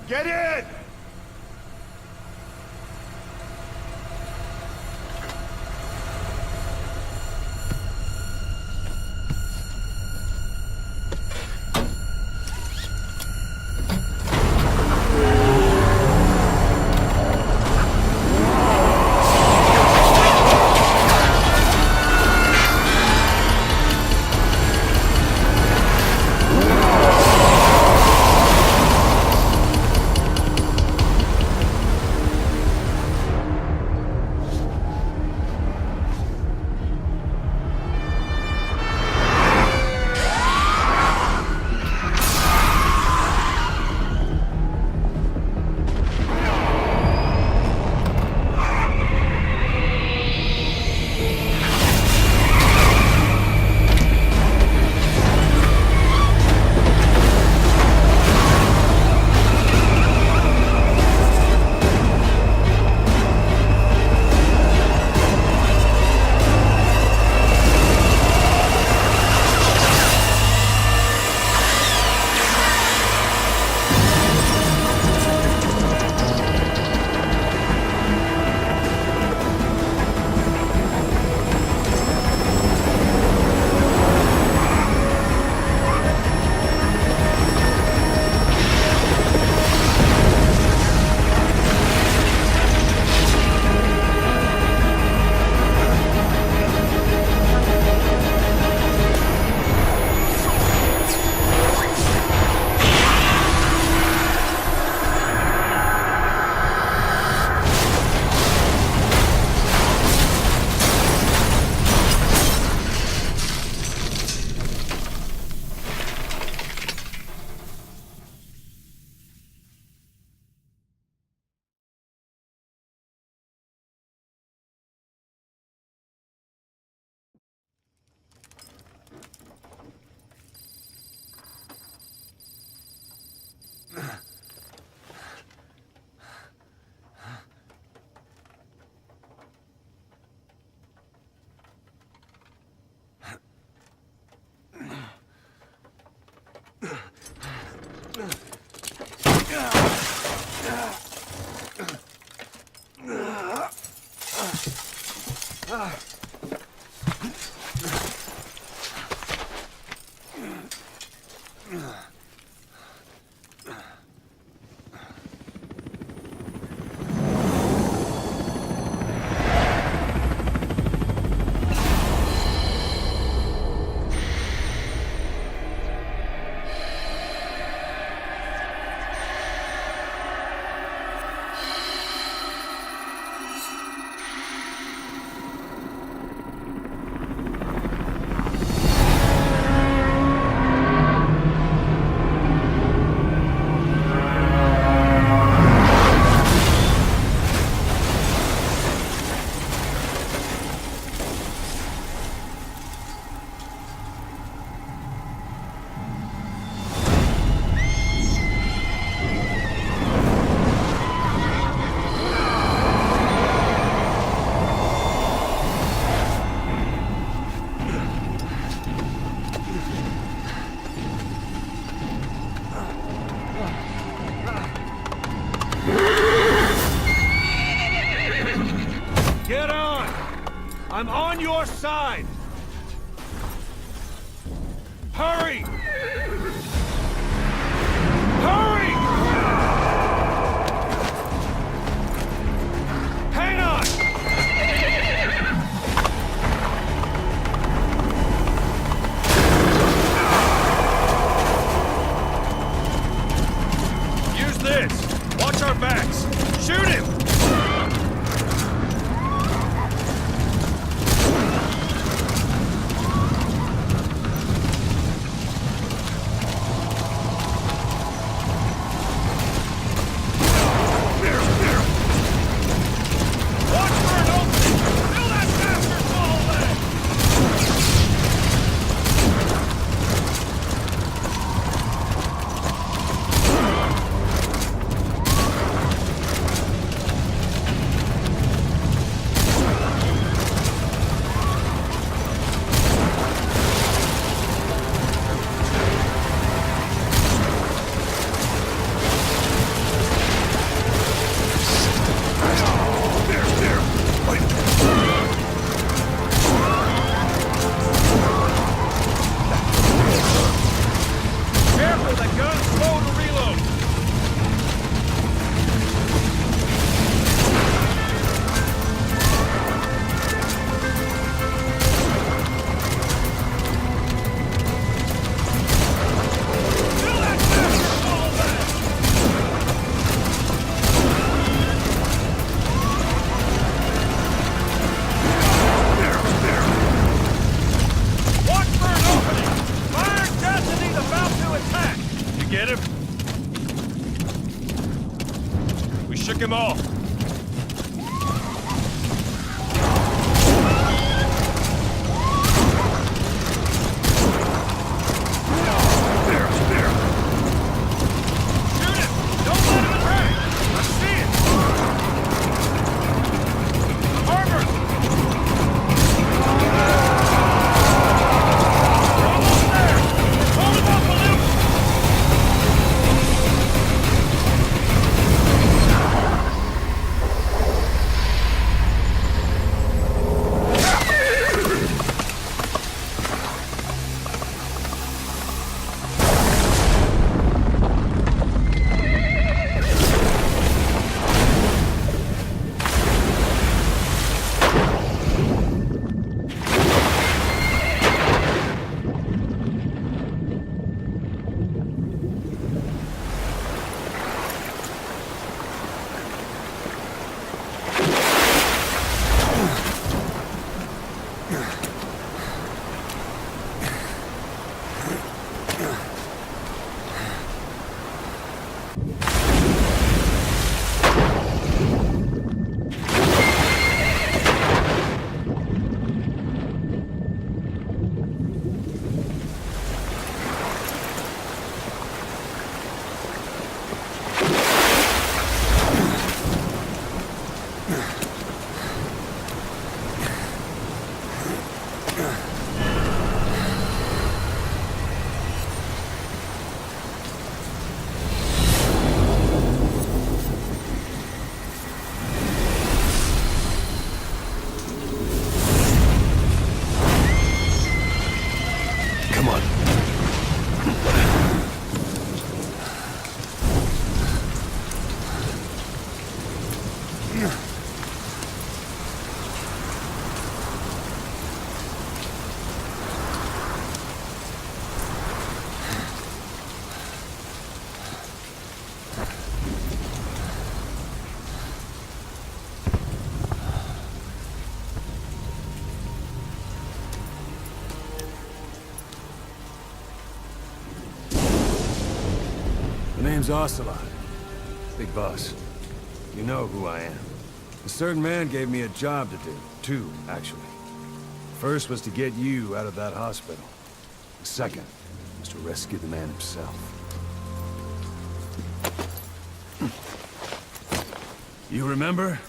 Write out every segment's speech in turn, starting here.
Get in! I'm on your side! Hurry! Hurry! Hang on! Use this! Watch our backs! Shoot him! name's Ocelot. Big boss. You know who I am. A certain man gave me a job to do. Two, actually. First was to get you out of that hospital. The second was to rescue the man himself. You remember?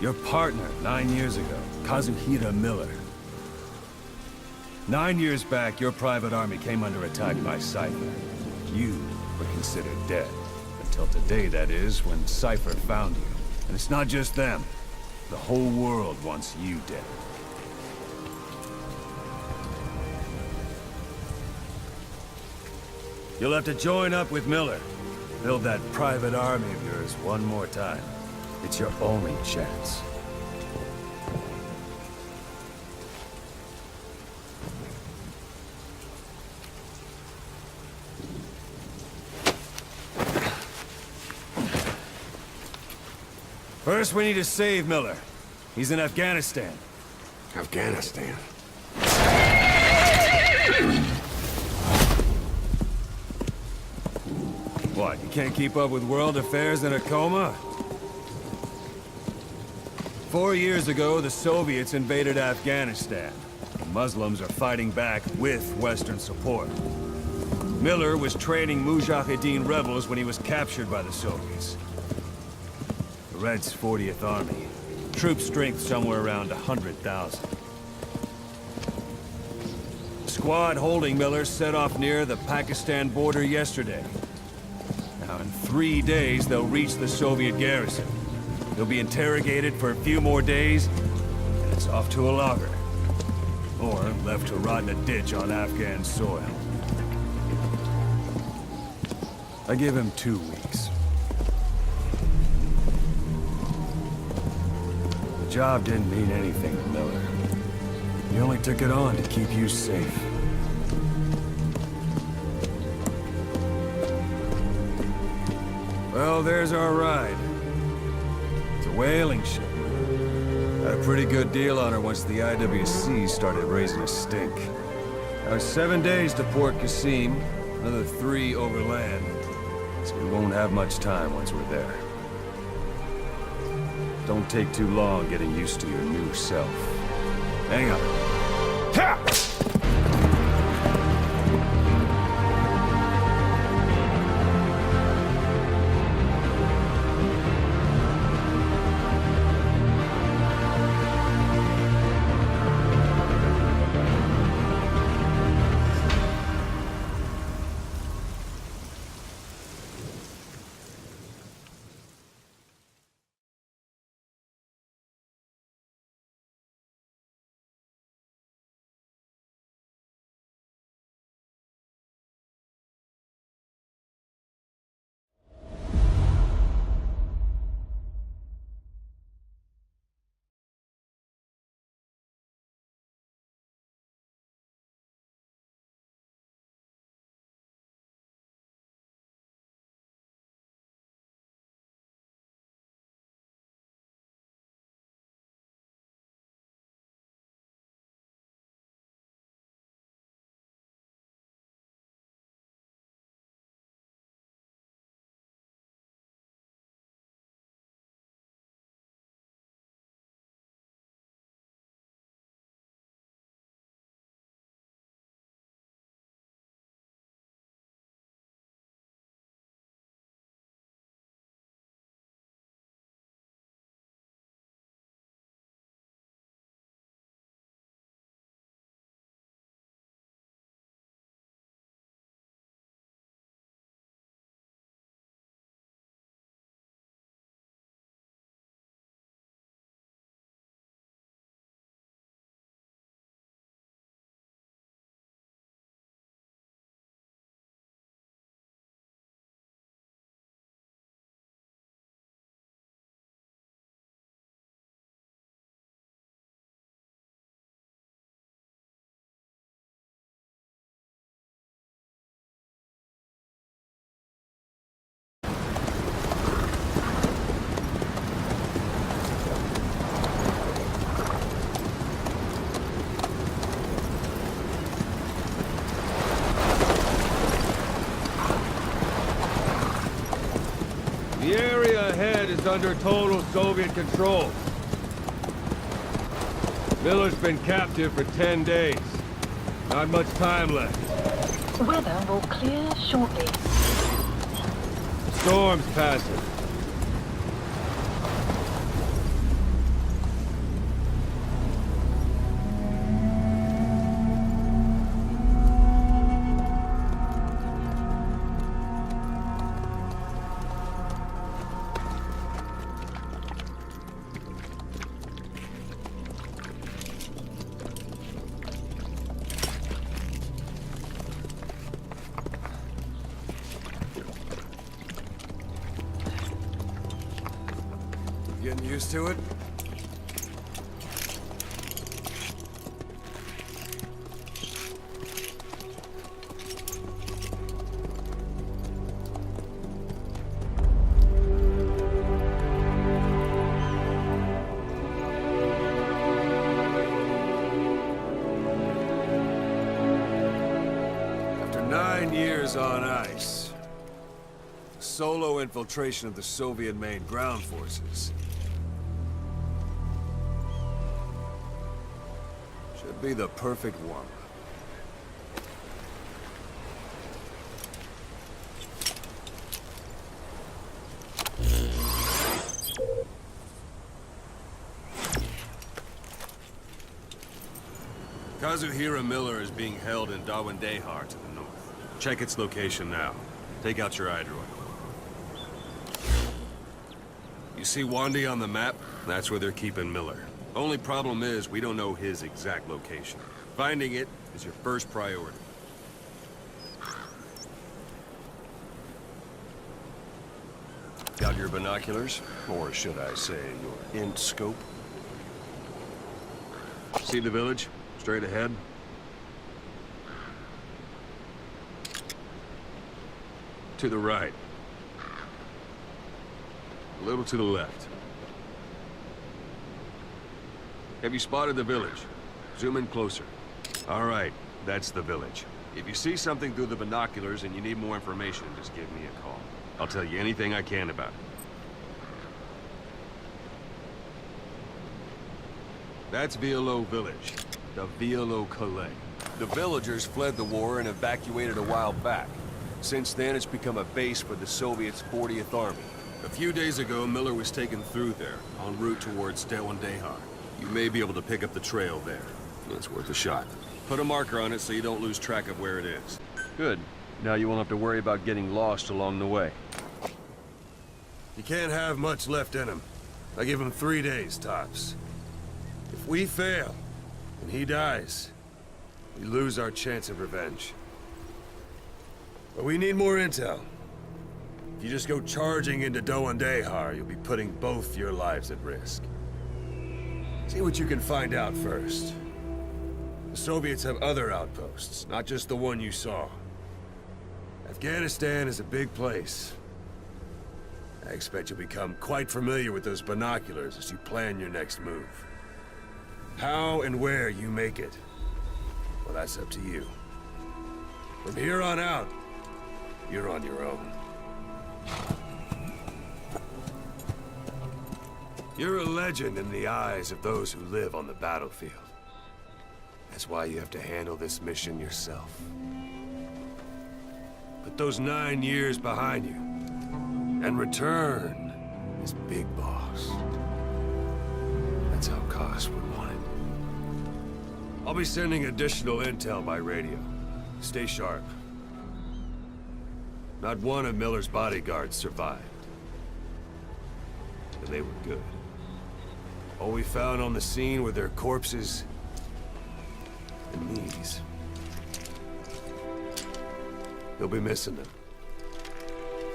Your partner, 9 years ago, Kazuhira Miller. 9 years back, your private army came under attack by Cypher. You were considered dead. Until today, that is, when Cypher found you. And it's not just them. The whole world wants you dead. You'll have to join up with Miller. Build that private army of yours one more time. It's your only chance. First, we need to save Miller. He's in Afghanistan. Afghanistan. What, you can't keep up with world affairs in a coma? 4 years ago, the Soviets invaded Afghanistan. The Muslims are fighting back with Western support. Miller was training Mujahideen rebels when he was captured by the Soviets. The Reds' 40th Army. Troop strength somewhere around 100,000. The squad holding Miller set off near the Pakistan border yesterday. Now, in 3 days, they'll reach the Soviet garrison. They'll be interrogated for a few more days, and it's off to a lager. Or left to rot in a ditch on Afghan soil. I give him 2 weeks. The job didn't mean anything to Miller. He only took it on to keep you safe. Well, there's our ride. It's a whaling ship. Had a pretty good deal on her once the IWC started raising a stink. Now, it's 7 days to Port Qasim, another 3 overland. So we won't have much time once we're there. Don't take too long getting used to your new self. Hang on. Ha! under total Soviet control. Miller's been captive for 10 days. Not much time left. Weather will clear shortly. Storm's passing. Getting used to it? After 9 years on ice, solo infiltration of the Soviet main ground forces should be the perfect one. Kazuhira Miller is being held in Dawandehar to the north. Check its location now. Take out your iDroid. You see Wandy on the map? That's where they're keeping Miller. Only problem is, we don't know his exact location. Finding it is your first priority. Got your binoculars? Or should I say, your int scope? See the village? Straight ahead? To the right. A little to the left. Have you spotted the village? Zoom in closer. All right, that's the village. If you see something through the binoculars and you need more information, just give me a call. I'll tell you anything I can about it. That's Violo Village. The Violo Calais. The villagers fled the war and evacuated a while back. Since then, it's become a base for the Soviets' 40th Army. A few days ago, Miller was taken through there, en route towards Dawandehar. You may be able to pick up the trail there. It's worth a shot. Put a marker on it so you don't lose track of where it is. Good. Now you won't have to worry about getting lost along the way. You can't have much left in him. I give him 3 days, tops. If we fail, and he dies, we lose our chance of revenge. But we need more intel. If you just go charging into Dawandehar, you'll be putting both your lives at risk. See what you can find out first. The Soviets have other outposts, not just the one you saw. Afghanistan is a big place. I expect you'll become quite familiar with those binoculars as you plan your next move. How and where you make it, well, that's up to you. From here on out, you're on your own. You're a legend in the eyes of those who live on the battlefield. That's why you have to handle this mission yourself. Put those 9 years behind you, and return as Big Boss. That's how Koss would want it. I'll be sending additional intel by radio. Stay sharp. Not one of Miller's bodyguards survived. And they were good. All we found on the scene were their corpses and knees. You'll be missing them.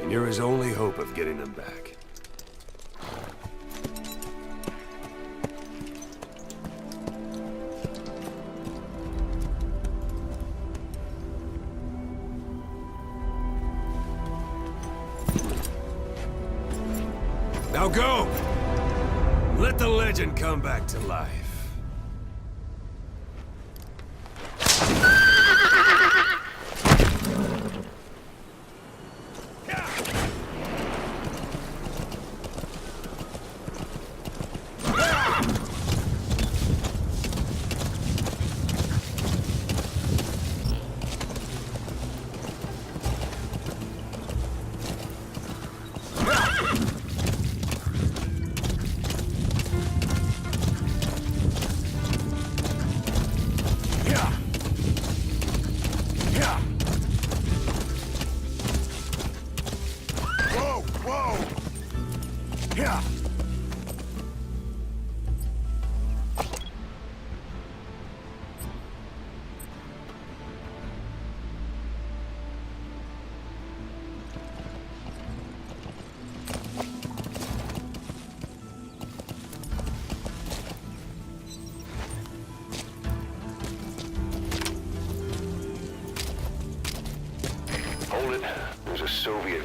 And you're his only hope of getting them back. Now go! Let the legend come back to life.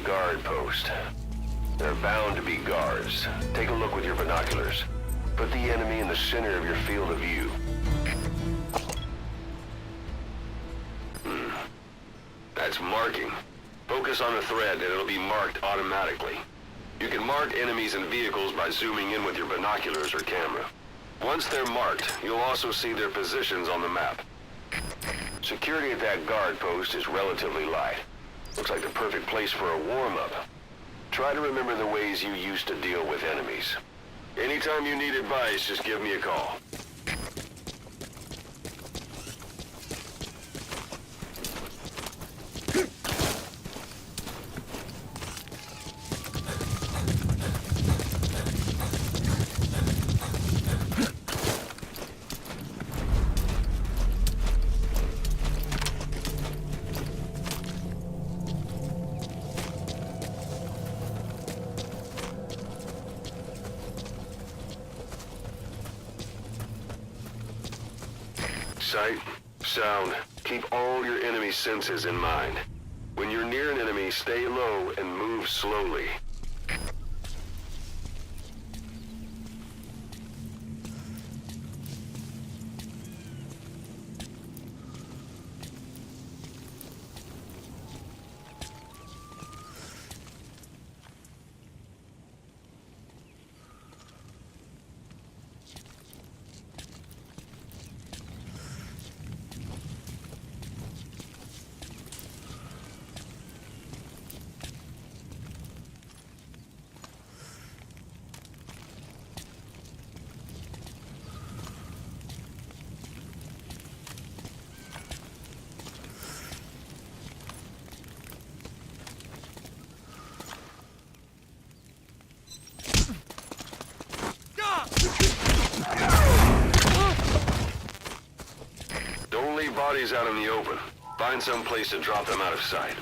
guard post. There are bound to be guards. Take a look with your binoculars. Put the enemy in the center of your field of view. That's marking. Focus on the thread and it'll be marked automatically. You can mark enemies and vehicles by zooming in with your binoculars or camera. Once they're marked, you'll also see their positions on the map. Security at that guard post is relatively light. Looks like the perfect place for a warm-up. Try to remember the ways you used to deal with enemies. Anytime you need advice, just give me a call. Sight, sound, keep all your enemy senses in mind. When you're near an enemy, stay low and move slowly. Don't leave bodies out in the open. Find some place to drop them out of sight.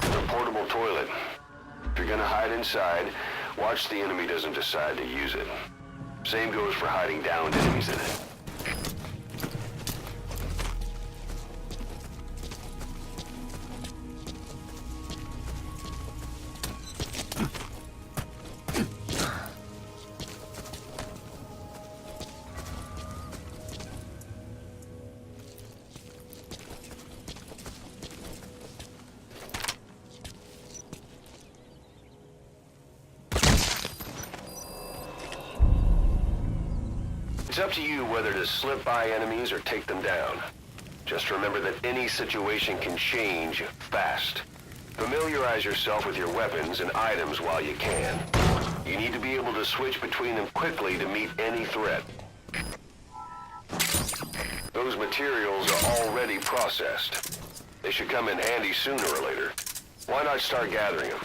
The portable toilet. If you're gonna hide inside, watch the enemy doesn't decide to use it. Same goes for hiding downed enemies in it. It's up to you whether to slip by enemies or take them down. Just remember that any situation can change fast. Familiarize yourself with your weapons and items while you can. You need to be able to switch between them quickly to meet any threat. Those materials are already processed. They should come in handy sooner or later. Why not start gathering them?